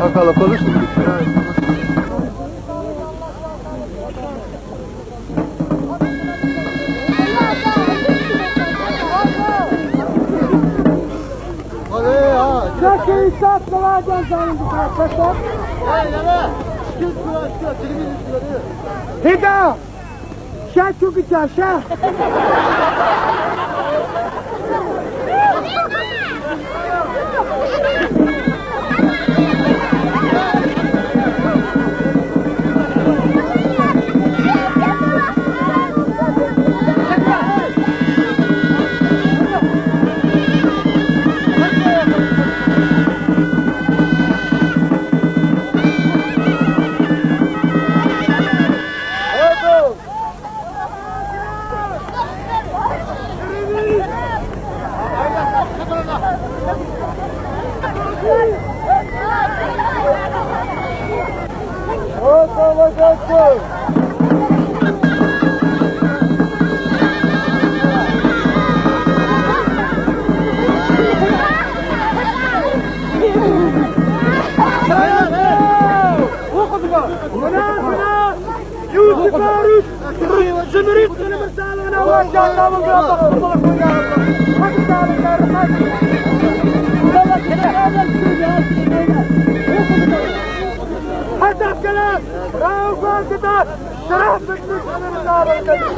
Hakalı konuştum. Çakıyı satmalardan sanırım bu kadar. Hida! Şah çok içer, şah! يوسف عروس زمريت انا برسالة وانا اول جاي نعمل بيها تخطط لك ويا ما تسالك يا رحمن والله كده هذا الفيديو حتى الكلام راهو قال كده شرح بتنش انا نتعرف كده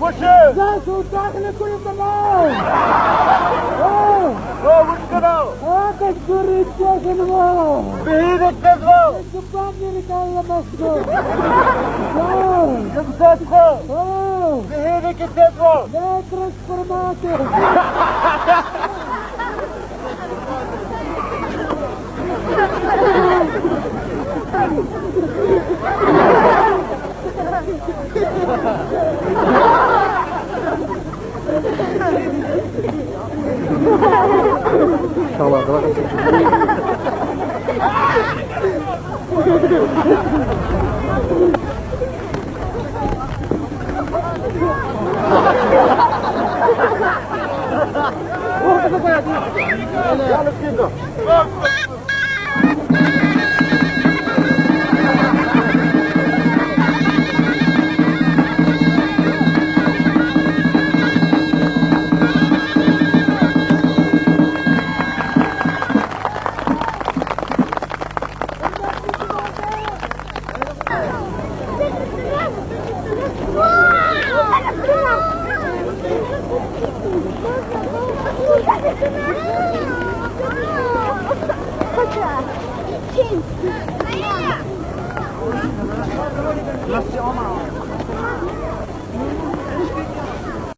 وش ذاك وداخل كل الضمان وش كده هاك تجري الجزمة بإيدك جزمة الجبان اللي كان مسكوت جزمتها بإيدك الجزمة لا ترانسفورماتر İnşallah bırakın. Cheese.